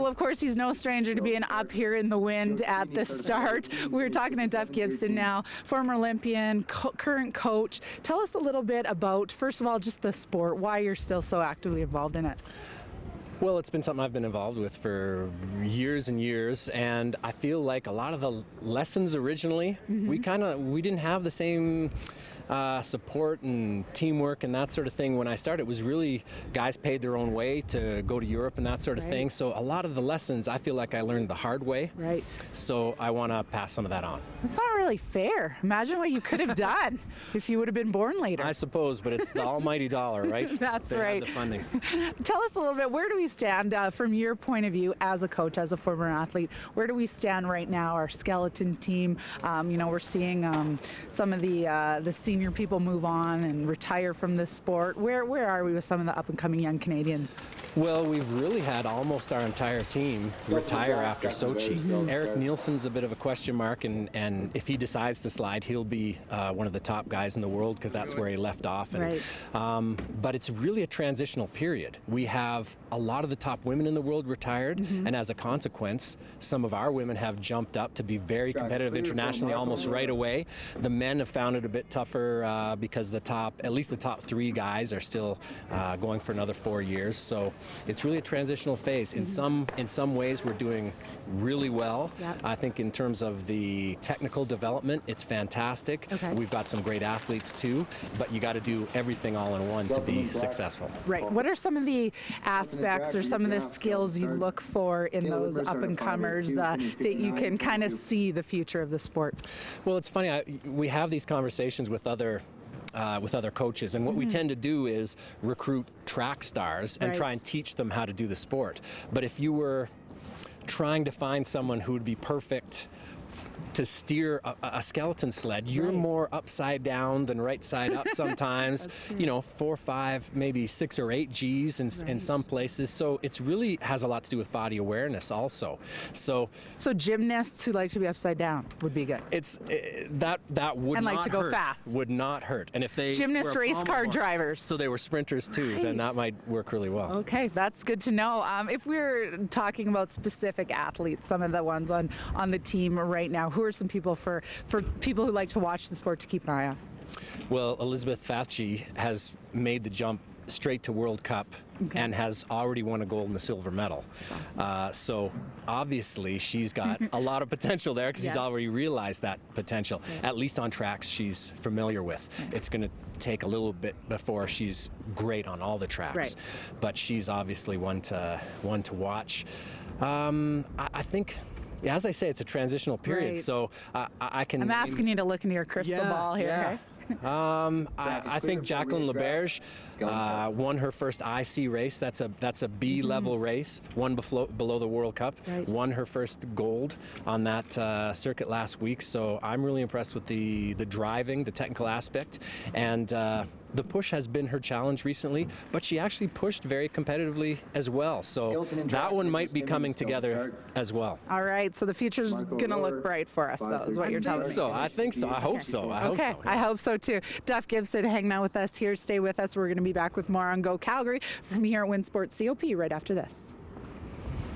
of course, he's no stranger to being up here in the wind at the start. We're talking to Duff Gibson now, former Olympian, current coach. Tell us a little bit about, first of all, just the sport, why you're still so actively involved in it. Well, it's been something I've been involved with for years and years, and I feel like a lot of the lessons originally, we didn't have the same support and teamwork and that sort of thing when I started. It was really guys paid their own way to go to Europe and that sort of thing. So a lot of the lessons I feel like I learned the hard way. Right. So I want to pass some of that on. It's not really fair. Imagine what you could have done if you would have been born later. I suppose, but it's the almighty dollar, right? That's right. The funding. Tell us a little bit, where do we stand from your point of view as a coach, as a former athlete? Where do we stand right now, our skeleton team? We're seeing some of the senior people move on and retire from this sport. Where are we with some of the up-and-coming young Canadians? Well, we've really had almost our entire team retire after Sochi. Eric Nielsen's a bit of a question mark, and if he decides to slide, he'll be one of the top guys in the world because that's where he left off. And, but it's really a transitional period. We have a lot of the top women in the world retired, and as a consequence, some of our women have jumped up to be very competitive internationally almost right away. The men have found it a bit tougher because at least the top 3 guys are still going for another 4 years. So it's really a transitional phase. In some ways, we're doing really well. I think in terms of the technical development, it's fantastic. We've got some great athletes too, but you got to do everything all in one to be successful. Right. What are some of the aspects or some of the skills you look for in those up-and-comers that you can kind of see the future of the sport? Well, it's funny. We have these conversations with other coaches, and what we tend to do is recruit track stars and try and teach them how to do the sport. But if you were trying to find someone who would be perfect to steer a skeleton sled, you're more upside down than right side up sometimes. 4, 5, maybe 6 or 8 G's in some places. So it's really has a lot to do with body awareness also. So gymnasts who like to be upside down would be good. It's that would and not like to go hurt. fast. Would not hurt. And if they gymnast were race car drivers, so they were sprinters too, then that might work really well. Okay, that's good to know. If we're talking about specific athletes, some of the ones on the team right now, who are some people for people who like to watch the sport to keep an eye on? Well, Elizabeth Fatchi has made the jump straight to World Cup and has already won a gold and a silver medal. So obviously she's got a lot of potential there because she's already realized that potential, at least on tracks she's familiar with. It's going to take a little bit before she's great on all the tracks, but she's obviously one to watch. I think, as I say, it's a transitional period, so I can... I'm asking you to look into your crystal ball here. I think Jacqueline Leberge won her first IC race. That's a B level race. Won below the World Cup. Won her first gold on that circuit last week. So I'm really impressed with the driving, the technical aspect, and the push has been her challenge recently, but she actually pushed very competitively as well. So that one might be coming together as well. All right, so the future's going to look bright for us, though, is what you're telling me. I think so. I hope so. I hope so, too. Duff Gibson hanging out with us here. Stay with us. We're going to be back with more on Go Calgary from here at WinSport COP right after this.